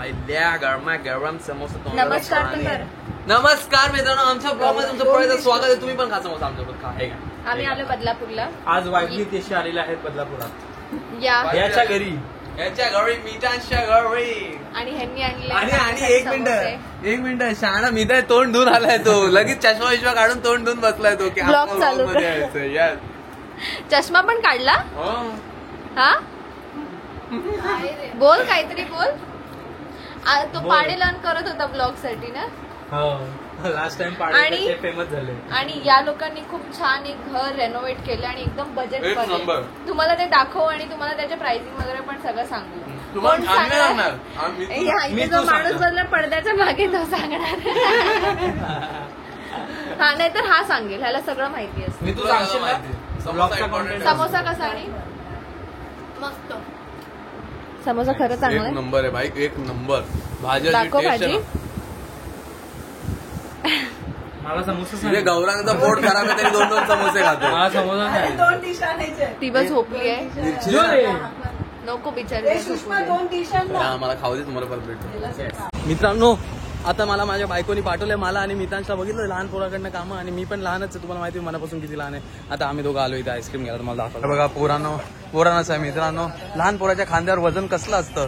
गरमा गरम समोसा. नमस्कार मित्रांनो, आमच्या ब्लॉग मध्ये तुमचं परत स्वागत आहे. तुम्ही पण खा समोसा आमच्यासोबत खा. हे आम्ही आलो बदलापूरला. आज वाईफली देशी आलेले आहेत बदलापुरात. याच्या घरी मीठांच्या घरी. आणि ह्यांनी आणले. आणि एक मिनिट शहाणा मी तर तोंड धुवून आलाय तो. लगेच चष्मा विश्वा काढून तोंड धुवून बसलाय तो की ब्लॉग चालू यार. चष्मा पण काढला. हा बोल काहीतरी बोल. तो पाडे लर्न करत होता ब्लॉग साठी ना. लास्ट टाइम पाडे फेमस झाले. आणि या लोकांनी खूप छान एक घर रेनोव्हेट केलं आणि एकदम बजेट मध्ये. तुम्हाला ते दाखवू आणि तुम्हाला त्याच्या प्राइसिंग वगैरे पण सगळं सांगू. कोण सांगणार? जो माणूस बदला पडद्याच्या मागे तो सांगणार. हा नाही तर हा सांगेल. ह्याला सगळं माहिती असतं. मी तुला सांगशील समोसा कसा आणि मस्त. समोसा खरं चांगला एक नंबर आहे भाई, एक नंबर. भाजी मला समोसा गौरांचा पोट खराब आहे तरी 2-2 समोसे खातो. हा समोसा 2 डिश आणायचे. ती बस झोपली आहे. नको बिचारी. मला खाऊ दे तुम्हाला परत. मित्रांनो, आता मला माझ्या बायकोनी पाठवलंय मला आणि मित्रांच्या बघितलं लहान पोराकडनं कामं. आणि मी पण लहानच आहे, तुम्हाला माहिती मनापासून किती लहान आहे. आता आम्ही दोघं आलो इथे आईस्क्रीम घ्यायला. तुम्हाला दाखवलं बघा. पोरांनाच आहे मित्रांनो. लहान पोराच्या खांद्यावर वजन कसलं असतं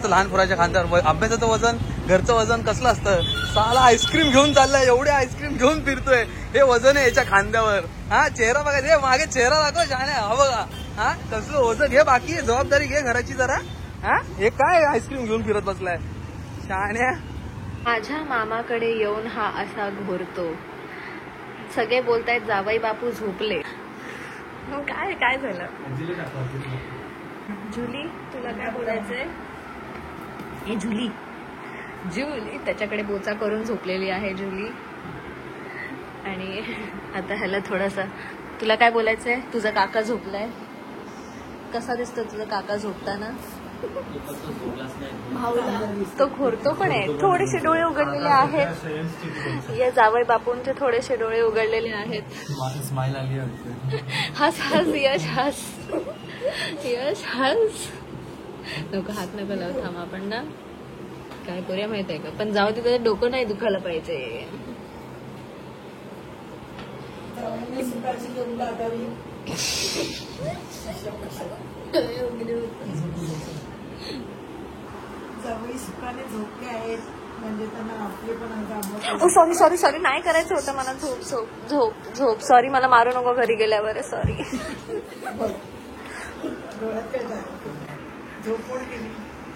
लहान पोराच्या खांद्यावर. अभ्यासाचं वजन, घरचं वजन कसलं असतं. साला आईस्क्रीम घेऊन चाललाय, एवढे आईस्क्रीम घेऊन फिरतोय. हे वजन आहे याच्या खांद्यावर. हा चेहरा बघा, हे मागे चेहरा दाखव छान आहे. हा बघा, हा कसलं वजन. घे बाकी जबाबदारी घे घराची जरा. हा हे काय आईस्क्रीम घेऊन फिरत बसलाय शहाण्या. माझ्या मामाकडे येऊन हा असा घोरतो. सगळे बोलतायत जावई बापू झोपले. काय झालं. जुली तुला काय बोलायचंय. हे जुली त्याच्याकडे बोचा करून झोपलेली आहे जुली. आणि आता ह्याला थोडासा तुला काय बोलायचंय. तुझा काका झोपलाय. कसा दिसतो तुझा काका झोपताना. तो घोरतो पण आहे. थोडेसे डोळे उघडलेले आहेत. या जावई बापूंचे थोडेसे डोळे उघडलेले आहेत. स्माइल आली. हस यश हस. नको हात नको लाव. थांब आपण ना काय करूया माहित आहे का. पण जाऊ दे, त्याचं डोकं नाही दुखायला पाहिजे. झोपले आहेत म्हणजे त्यांना आपले पण. सॉरी नाही करायचं होतं मला. झोप. सॉरी मला मारू नको घरी गेल्यावर. सॉरी.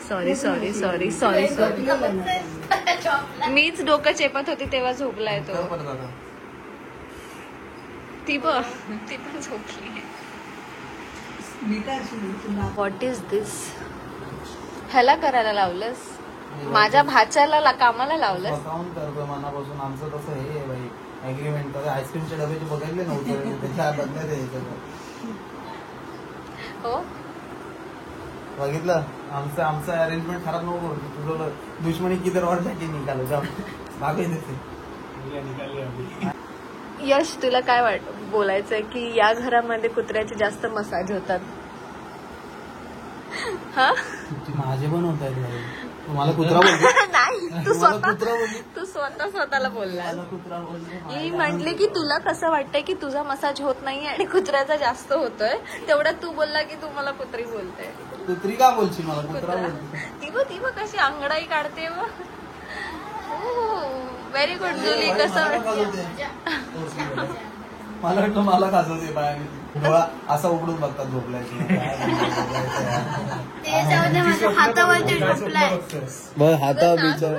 सॉरी. मीच डोकं चेपत होती तेव्हा झोपलाय तो. ती पण झोपली. व्हॉट इज दिस. ह्याला करायला लावलंस. माझ्या भाच्याला कामाला लावलंस. मनापासून आमचं तसं हे भाई अग्रीमेंट. आईस्क्रीमचे डबे बघितले नव्हते. हो बघितलं. आमचं अरेंजमेंट खराब नको. तुझं दुश्मनी किती और जाके निघालो जाऊ भाग देते. यश तुला काय बोलायचंय की या घरामध्ये कुत्र्याचे जास्त मसाज होतात. हा माझे पण होत आहेत. तुम्हाला कुत्रा बोलतो. नाही तू स्वतःला बोलला. मी म्हटले की तुला कसं वाटतंय की तुझा मसाज होत नाही आणि कुत्र्याचा जास्त होतोय. तेवढ्यात तू बोलला की तू मला कुत्री बोलते. कुत्री का बोलशील मला. कुत्रा बोलतो. ती बघ कशी अंगडाई काढते. व्हेरी गुड जुली. कसं मला वाटतं मला खाजवते बाय. डोळा असा उघडून बघतात झोपल्याची. हाता बिचार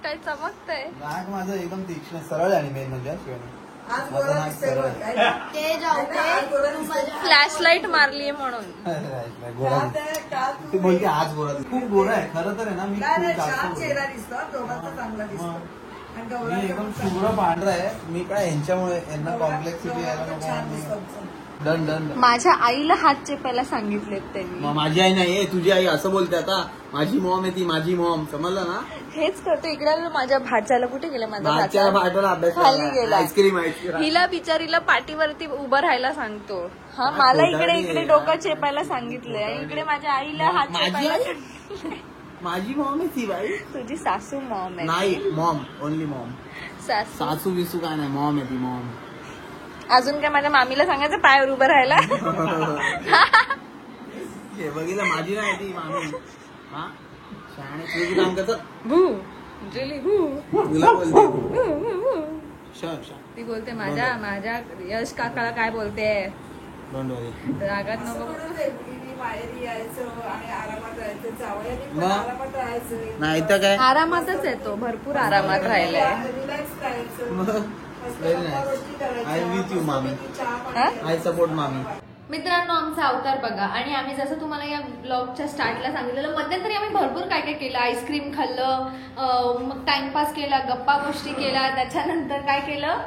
काय चमकतंय. नाक माझं एकदम तीक्ष्ण सरळ आणि मेन म्हणजे फ्लॅश लाईट मारलीये म्हणून. ती बोलते आज गोरा खूप गोरा आहे. खरं तर आहे ना मी चेहरा दिसतो. चांगला दिसतो. एकदम शुभ्र पांढरा आहे. मी काय यांच्यामुळे यांना कॉम्प्लेक्सिटी यायला नको. डन. माझ्या आईला हात चेपायला सांगितलेत त्यांनी. माझी आई नाही तुझी आई असं बोलते. आता माझी मॉम आहे ती माझी मॉम. समजलं ना. हेच करतो. इकडे माझ्या भाच्याला कुठे गेला. माझा भाच्याला अभ्यास खाली गेला. आईस्क्रीम हिला बिचारीला पाठीवरती उभं राहायला सांगतो. हा मला इकडे डोकं चेपायला सांगितलंय आणि इकडे माझ्या आईला हात चेपायला. माझी मॉम आहे ती बाई. तुझी सासू मॉम आहे. नाही मॉम, ओनली मॉम. सासू सासू विसू काय नाही, मॉम आहे ती मॉम. अजून काय माझ्या मामीला सांगायचं पायावर उभं राहायला. हे बघितलं, माझी नाही ती मामी. हा शाणे तुझं काम करत भू जुली भू तुला बोलते. ती बोलते माझ्या यश काकाला काय बोलते. डोंट वरी. रागात नको. बाहेर यायचं आणि आरामात राहायचं, जावयाने पण मग? आरामात राहायचं, नाही तर काय. आरामातच येतो, भरपूर आरामात राहिलाय. रिलॅक्स राहायचं, मग मस्त very गप्पा nice. गोष्टी करायच्या, I with you, मामी. चहा पाणी. हा? आय सपोर्ट मामी. मित्रांनो, आमचा अवतार बघा. आणि आम्ही जसं तुम्हाला या ब्लॉगच्या स्टार्टला सांगितलेलं, मध्यंतरी आम्ही भरपूर काय काय केलं. आईस्क्रीम खाल्लं, मग टाइमपास केला, गप्पा गोष्टी केल्या, त्याच्यानंतर काय केलं,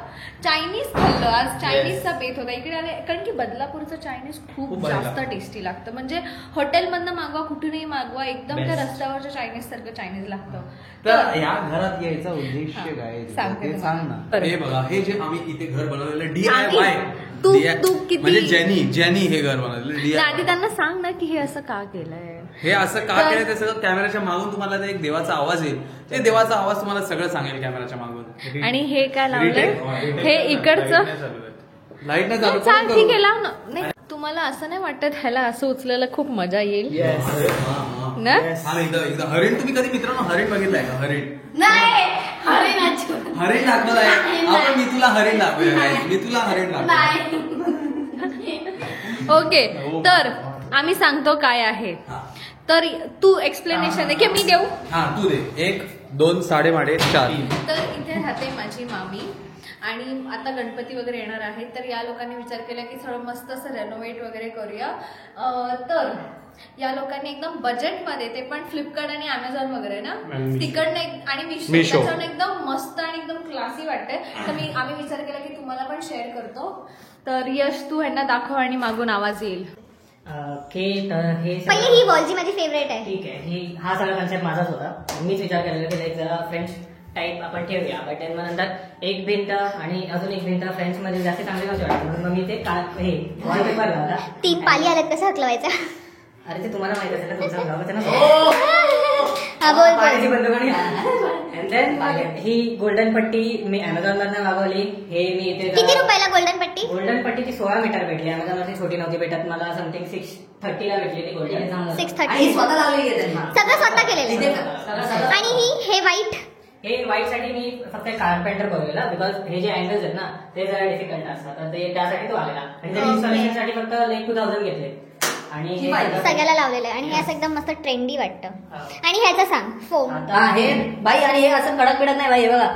चायनीज खाल्लं. आज चायनीजचा बेत होता इकडे आले, कारण की बदलापूरचं चायनीज खूप जास्त टेस्टी लागतं. म्हणजे हॉटेलमधनं मागवा, कुठूनही मागवा, एकदम त्या रस्त्यावरच्या चायनीज सारखं चायनीज लागतं. तर या घरात यायचा उद्देश काय सांगते ते सांग ना. बरं. हे बघा, हे जे आम्ही इथे घर बनवलेलं आम्ही- DIY. तू किती- म्हणजे जेनी हे घर बनवलेलं आधी DIY. त्यांना सांग ना की हे असं का केलंय. हे असं का केलं ते सगळं कॅमेराच्या मागून तुम्हाला ते एक देवाचा आवाज येईल. ते देवाचा आवाज तुम्हाला सगळं सांगेल कॅमेराच्या मागून. आणि हे काय लावलंय, हे इकडचं लाईट नाही चालू चाल ठीक आहे, लाव ना. नाही, तुम्हाला असं नाही वाटत ह्याला असं उचलायला खूप मजा येईल ना. हा, एकदा हरिण तुम्ही कधी मित्रांनो हरिण बघितलंय का? हरिण नाही हरिणाची हरिण दाखवत आहे आपण. मी तुला हरिण दाखवूया, मी तुला हरिण दाखवूया. ओके, तर आम्ही सांगतो काय आहे. तर तू एक्सप्लेनेशन आहे की मी देऊ. हा तू दे. 1 2 साडेमाडे 4. तर इथे राहते माझी मामी आणि आता गणपती वगैरे येणार आहेत, तर या लोकांनी विचार केला की थोडं मस्त असं रेनोव्हेट वगैरे करूया. तर या लोकांनी एकदम बजेटमध्ये, ते पण फ्लिपकार्ट आणि अमेझॉन वगैरे ना तिकडनं आणि मिशो त्याच्यावर एकदम मस्त आणि एकदम क्लासी वाटतंय. तर आम्ही विचार केला की तुम्हाला पण शेअर करतो. तर यश, तू ह्यांना दाखव आणि मागून आवाज येईल. ओके, तर हे पहिले ही बॉल जी माझी फेवरेट आहे. ठीक आहे. हा सगळा कन्सेप्ट माझाच होता. मीच विचार केलेला की लाईक जरा फ्रेंच टाईप आपण ठेवूया, बट मग नंतर एक भिंत आणि अजून एक भिंत फ्रेंच मध्ये जास्त चांगली नव्हती वाटत, म्हणून मग मी ते हे वॉलपेपर लावला. 3 पाली आल्यात कसं हकलवायचं. अरे ते तुम्हाला माहित असेल ना, तुमचं गावाचं ना. हा बोल पाण्याची बोल. बंदूक आणि अँड देन ही गोल्डन पट्टी मी अमेझॉन मधनं मागवली. हे मी इथे किती रुपयाला गोल्डन पट्टी? गोल्डन पट्टी ती 16 मीटर भेटली. अमेझॉन मध्ये छोटी नव्हती भेटत मला, समथिंग 630 ला भेटली ती गोल्डन. 630 सगळं स्वतः केलेलं. आणि हे व्हाईट, हे व्हाईट साठी मी फक्त कार्पेंटर बोलवलेला, बिकॉज हे जे अँगल्स आहेत ना ते जरा डिफिकल्ट असतात, तर ते त्यासाठी तो आलेला. आणि त्याच्या इन्स्टॉलेशन साठी फक्त लाईक 2000 घेतले. आणि सगळ्याला लावलेलं आहे. आणि हे असं एकदम मस्त ट्रेंडी वाटतं. आणि ह्याचं सांग, फोम आता हे बाई, आणि हे असं कडक बिडक नाही बाई, हे बघा.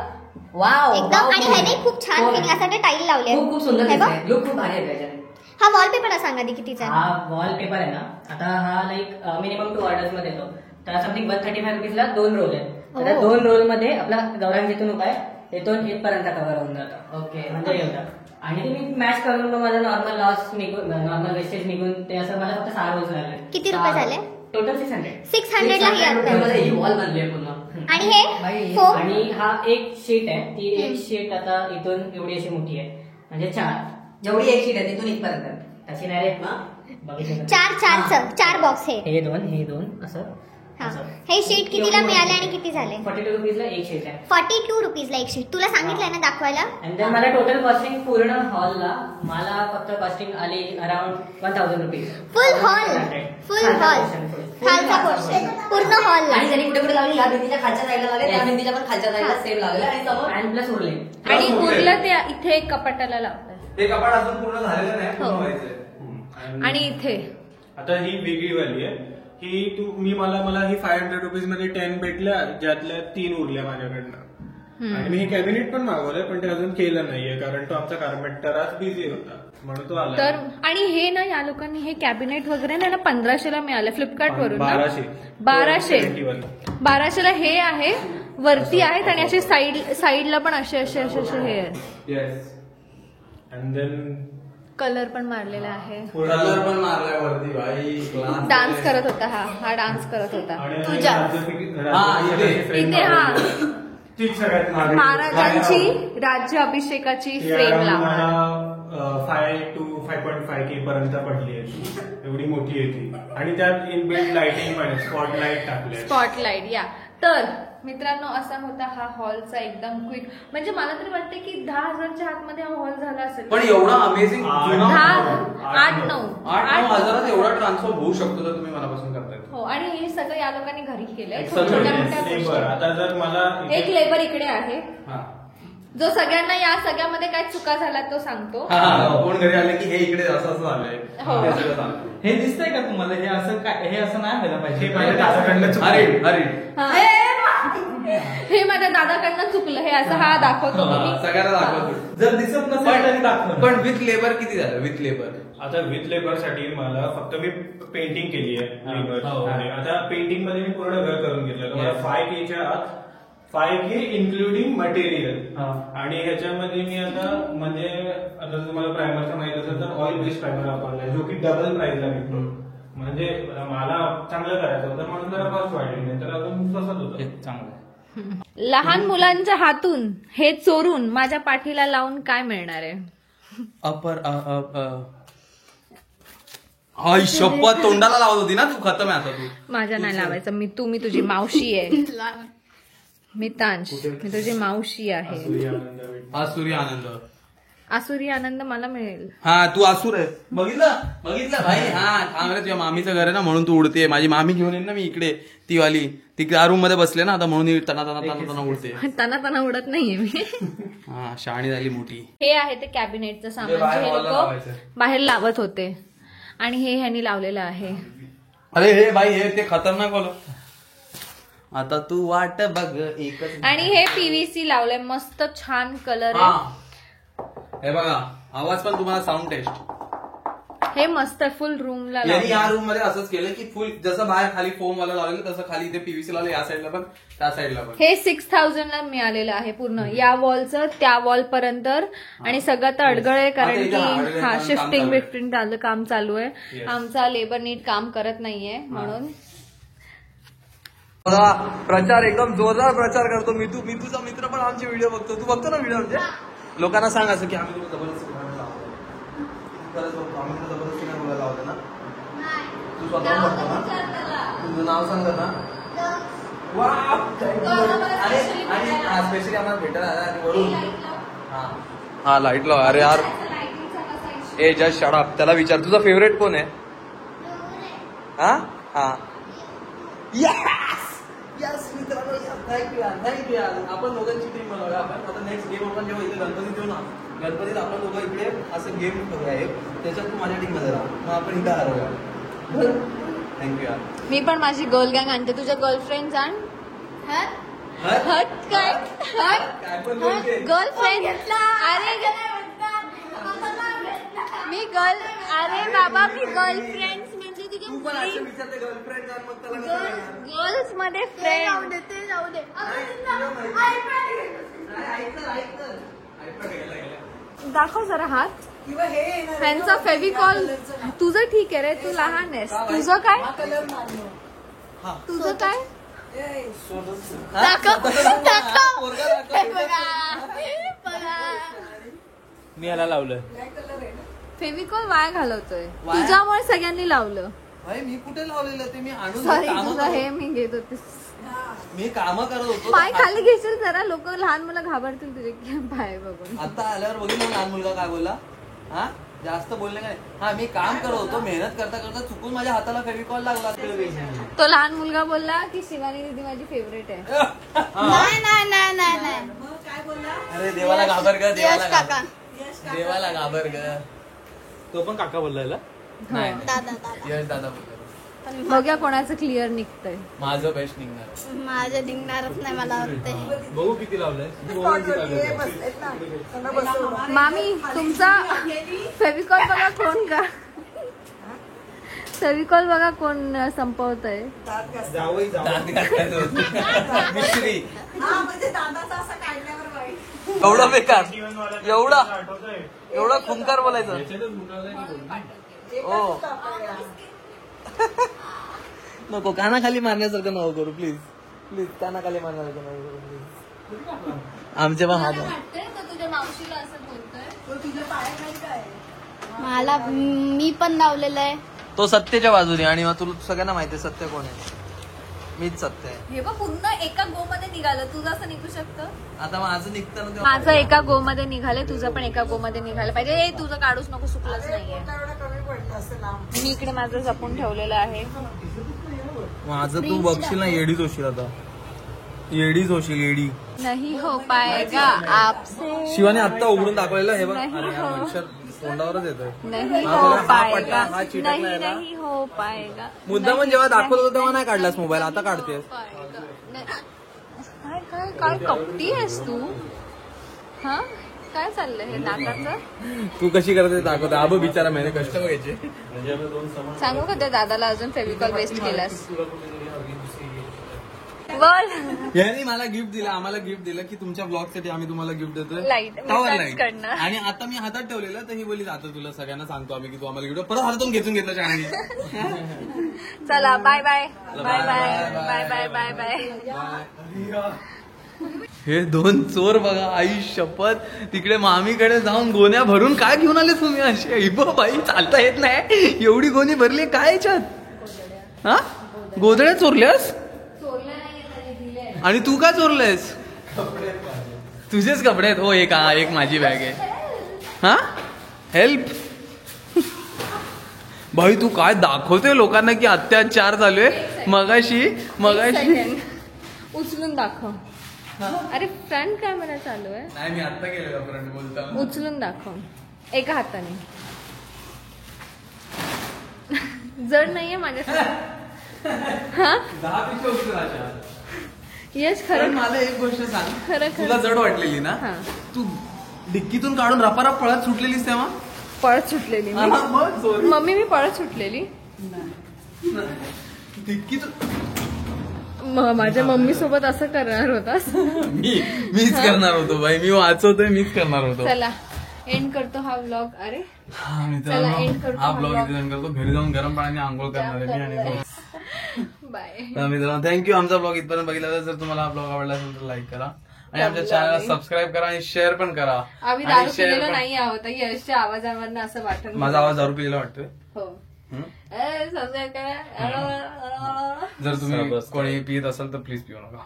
वाव एकदम. आणि ह्याने खूप छान फिनिंग असं ते टाईल लावले. खूप सुंदर हे बघ. दिसतंय. लुक खूप भारी आहे त्याच्याने. हा वॉलपेपर सांगा आधी कितीचा आहे. हा वॉलपेपर आहे ना, आता हा लाईक मिनिमम 2 ऑर्डर्स मध्ये येतो. तर समथिंग 135 रुपीजला 2 रोल आहेत. तर 2 रोल मध्ये आपला गौरांग जिथून उपाय तिथून इथपर्यंत कव्हर होऊन जातं. ओके, म्हणजे एवढं. आणि ते मी मॅच करून मग माझं नॉर्मल लॉस निघून, नॉर्मल वेस्टेज निघून, ते असं मला फक्त 6 रोल्स लागले. किती रुपये झाले? टोटल 600. 600 ला हे आता. ही वॉल बनली आहे पूर्ण. आणि हे फोम, आणि हा एक शीट आहे. ती एक शीट आता इथून एवढी अशी मोठी आहे, म्हणजे 4 जेवढी एक शीट आहे तिथून इथपर्यंत तशी नाही रे ना. बघितलं 4 बॉक्स हे. हे दोन असं. हा, हे शीट कितीला मिळाले आणि किती झाले? 42 रुपीजला एक शीट आहे. 42 रुपीजला एक शीट. तुला सांगितलंय ना दाखवायला. आणि देन मला टोटल कॉस्टिंग पूर्ण हॉलला मला फक्त कॉस्टिंग आली अराउंड 1000 रुपीज. फुल हॉल खालचा पोर्शन पूर्ण हॉल. आणि त्यांनी कुठे कुठे लावली, या भिंतीच्या खालच्या साईडला लावले, त्या भिंतीच्या पण खालच्या साईडला सेम लावले, आणि समोर अँड प्लस उरले. आणि उरलं ते इथे एक कपाटाला लावलंय. ते कपाट अजून पूर्ण झालेलं नाही, पूर्ण हो. व्हायचंय. आणि इथे आता ही वेगळी वाली आहे. ही मला ही 500 रुपीज मध्ये 10 भेटल्या, ज्यातल्या 3 उरल्या माझ्याकडनं. आणि मी हे कॅबिनेट पण मागवलंय, पण ते अजून केलं नाहीये कारण तो आमचा कार्पेंटर आज बिझी होता, म्हणून तो आला. तर आणि हे ना या लोकांनी हे कॅबिनेट वगैरे ना 1500ला मिळालं फ्लिपकार्ट वरून. 1200ला हे आहे, वरती आहेत आणि असे साईडला पण असे हे आहेत. येस. अँड देन कलर पण मारलेला आहे. कलर पण मारलाय वरती बाई. डान्स करत होता. हा डान्स करत होता आणि तुझ्या इथे. हा, तीच सगळ्यात महागडी. महाराजांची राज्य अभिषेकाची फ्रेम लावणार. 5 to 5.5K पर्यंत पडली आहे. एवढी मोठी आहे ती. आणि त्यात इनबिल्ट लाइटिंग पण स्पॉटलाइट टाकले. स्पॉटलाइट या. तर मित्रांनो असा होता हा हॉलचा एकदम क्विक, म्हणजे मला तरी वाटते की 10,000च्या आतमध्ये हा हॉल झाला असेल. पण एवढा अमेझिंग 8-9 हजारात एवढा ट्रान्सफॉर्म होऊ शकतो जर तुम्ही मनापासून करताय. हो, आणि हे सगळं या लोकांनी घरी केलंय. लेबर आता जर मला एक लेबर इकडे आहे जो सगळ्यांना या सगळ्यामध्ये काय चुका झाला तो सांगतो. कोण घरी आले की हे इकडे असं असं झालंय. हे दिसतंय का तुम्हाला? हे असं काय, हे असं नाही व्हायला पाहिजे. हे माझ्या दादाकडनं चुकलं, हे असं हा दाखवतो. सगळ्यांना दाखवतो. जर दिसत नसेल तरी दाखव. पण विथ लेबर किती झालं? विथ लेबर आता विथ लेबर साठी मला फक्त मी पेंटिंग केली आहे लेबर. आता पेंटिंग मध्ये मी पूर्ण घर करून घेतलं. मला 5Kच्या आत 5K इन्क्लुडिंग मटेरियल. आणि ह्याच्यामध्ये मी आता म्हणजे आता तुम्हाला प्रायमरचा माहिती असेल तर ऑइल बेस्ड प्रायमर वापरलाय जो की डबल प्राइसला भेटतो. म्हणजे मला चांगलं करायचं होतं म्हणून जरा कॉस्ट वाढली, नाही तर अजून तसंच होतं. चांगलं. लहान मुलांच्या हातून हे चोरून माझ्या पाठीला लावून काय मिळणार आहे? आई शपथ, तोंडाला लावत होती ना तू. खतम आहे आता तू. माझ्या नाही लावायचं. मी तुझी मावशी आहे. मितांश, मी तुझी मावशी आहे. आसुरी आनंद. आसुरी आनंद मला मिळेल. हा, तू आसूर आहे. बघितलं भाई. हा, थांब रे, तुझ्या मामीचं घर आहे ना म्हणून तू उडते. माझी मामी घेऊन येईल ना मी इकडे, ती वाली ती त्या रूम मध्ये बसले ना आता म्हणून तना उडते. तना उडत नाहीये मी. हा, शाणी झाली मोठी. हे आहे ते कॅबिनेटचं सामान जे हे लोक बाहेर लावत होते आणि हे ह्यांनी लावलेलं आहे. अरे हे भाई, हे ते खतरनाक वालं. आता तू वाट बघ एकच. आणि हे पीव्हीसी लावलंय, मस्त छान कलर आहे. हे बघा, आवाज पण तुम्हाला साऊंड टेस्ट. हे मस्त फुल रूमला यांनी या रूम मध्ये असंच केलं की फुल जसं बाहेर खाली फोम वाला लावलेलं तसं खाली इथे पीव्हीसी लावलं, या साईडला पण त्या साईडला पण. हे 6,000ला मिळालेलं आहे पूर्ण, या वॉलचं त्या वॉल पर्यंत. आणि सगळं तर अडगळ आहे कारण की हा शिफ्टिंग काम चालू आहे. आमचा लेबर नीट काम करत नाहीये म्हणून. बघा, प्रचार एकदम जोरदार प्रचार करतो. मी तुझा मित्र पण आमचे व्हिडिओ बघतो. तू बघतो ना व्हिडिओ? म्हणजे लोकांना सांग असं की आम्ही तुला जबरदस्ती बोलायला लावतो. खरंच बघतो, आम्ही तुला जबरदस्ती नाही बोलायला लावतो ना. तू स्वतः बघतो ना. तुझं नाव सांग ना. आणि स्पेशली आम्हाला भेटायला आला आणि वरून हा लाईट लाव. अरे यार, ए जस्ट शट अप. त्याला विचार तुझा फेवरेट कोण आहे? हा यस मित्रांनो, थँक्यू यार. आपण दोघांची टीम बनवूया. आपण आता नेक्स्ट गेम आपण जेव्हा इथे गणपतीत येऊ ना, गणपतीत आपण दोघं इकडे असं गेम करूया. त्याच्यात तू माझ्या टीम मध्ये राहा, मग आपण इथे हरवूया. थँक्यू यार. मी पण माझी गर्ल गँग आणते. तुझ्या गर्लफ्रेंड आण. हट काय गर्लफ्रेंड? मी अरे बाबा, मी गर्लफ्रेंड गर्ल्स मध्ये फ्रेंड. दाखव जरा हात. ह्यांचा फेविकॉल. तुझं ठीक आहे रे, तू लहान आहेस. तुझं काय? तुझं काय? मी याला लावलं. फेविकॉल वाया घालवतोय. तुझ्यामुळे सगळ्यांनी लावलं. भाई मी कुठे लावलेलं ते? मी आणून सॉरी, तुझं हे मी घेत होते. मी कामं करत होतो. पाय खाली घेशील जरा, लोक लहान मुलं घाबरतील तुझे पाय बघून. आता आल्यावर बघितलं लहान मुलगा काय बोलला. हा, जास्त बोलले काय? हा, मी काम करत होतो, मेहनत करता करता चुकून माझ्या हाताला फेविकॉल लागला. तो लहान मुलगा बोलला की शिवानी दीदी माझी फेवरेट आहे. नाही. अरे देवाला घाबर ग, देवाला घाबर ग. तो पण काका बोललायला. नाही, यश दादा बोलला. बघूया कोणाचं क्लिअर निघतंय. माझं बेस्ट निघणार. माझं निघणारच नाही मला वाटतंय. बघू किती लावलंय. मामी, तुमचा फेविकॉल बघा कोण का फेविकॉल बघा कोण संपवत आहे. एवढा बेकार, एवढा खुंकार बोलायचं. हो नको, कानाखाली मारण्यासारखं नको करू प्लीज. कानाखाली मारण्यासारखं नको करू प्लीज. आमचे पण हात तुझ्या मावशीला असं बोलतोय. तुझ्या पायाखाली काय मला मी पण लावलेलं आहे. तो सत्तेच्या बाजूने आणि मग तुला सगळ्यांना माहिती आहे सत्य कोण आहे. मीच सत्य आहे. हे बघ पूर्ण एका गो मध्ये निघालं. तुझं असं निघू शकतं. आता माझं निघतं ना माझं एका गो मध्ये निघालंय. तुझं पण एका गो मध्ये निघालं पाहिजे. हे तुझं काढूच नको. सुकलंच नाहीये. एवढं कमी पडलं असं लांब. मी इकडे माझं जपून ठेवलेलं आहे. माझं तू बघशील ना येडीच होशील आता. येडीच होशील येडी. नाही हो पाएगा आपसे. शिवाने आता उघडून दाखवलेलं हे बघ. नाही अरे हो. हा मच्छर तोंडावरच येतोय. नहीं हा हो बघा, हा पाएगा. पडला, हा चिटकला नहीं याला. नहीं हो पाएगा. मुद्दा पण जेव्हा दाखवत होता तेव्हा नाही काढलास मोबाईल. आता काढतेस. काय काय काय कपटी आहेस तू. हा काय चाललंय हे नाकाचं. तू कशी करते दाखवते. आबो बिचारा मैंने कष्ट बघायचे. सांगू का त्या दादाला अजून फेविकॉल वेस्ट केलास. बोल. यांनी मला गिफ्ट दिलं. आम्हाला गिफ्ट दिलं की तुमच्या ब्लॉग साठी आम्ही तुम्हाला गिफ्ट देतोय. Light. टॉवर मी लाईट. करणार. आणि आता मी हातात ठेवलेलं तर ही बोली आता तुला सगळ्यांना सांगतो आम्ही की तू आम्हाला गिफ्ट परत हातातून घेऊन घेतलं शाळेने. चला bye bye bye bye bye bye bye. हे दोन चोर बघा. आई शपथ. तिकडे मामीकडे जाऊन गोण्या भरून काय घेऊन आले तुम्ही असे. बाई चालता येत नाही. एवढी गोणी भरली काय याच्यात. हा गोधड्या चोरल्यास. आणि तू का चोरलेस. तुझेच कपडे आहेत. हो एक माझी बॅग आहे. हा हेल्प. भाई तू काय दाखवते लोकांना की अत्याचार चालू आहे. मगाशी उचलून दाखव. अरे फ्रंट कॅमेरा चालू आहे. नाही मी आता गेलेलो फ्रंट बोलता. उचलून दाखव एका हाताने. जड नाहीये माझ्यासाठी. हा 10 पिशव्या उचलून अशा. यस पण खरं मला एक गोष्ट सांग. खरं तुला जड वाटलेली ना. हा. तू डिक्कीतून काढून रपारप पळत सुटलेलीस तेव्हा. पळत सुटलेली मी. हा, मग चोरी. मम्मी मी पळत सुटलेली. डिक्कीतून माझ्या मम्मी सोबत असं करणार होतास. मीच करणार होतो बाई. मी वाचवतोय मीच करणार होतो. चला एंड करतो हा व्लॉग. अरे हा चला, end मित्रांनो करतो हा हा ब्लॉग vlog. इथे end करतो. घरी जाऊन गरम पाण्याने आंघोळ करणार आहे मी. आणि बाय. तर मित्रांनो थँक्यू आमचा ब्लॉग इथपर्यंत बघितला. जर तुम्हाला हा ब्लॉग आवडला असेल तर लाईक करा आणि आमच्या चॅनलला सबस्क्राईब करा आणि शेअर पण करा. आम्ही आणि दारू share पिलेलो पण- नाही आहोत. यशच्या आवाजावरनं असं वाटत. माझा आवाज दारू पिलेला वाटतोय. हो. हम्म? सबस्क्राईब करा. जर तुम्ही कोणी पित असाल तर प्लीज पिऊ नका.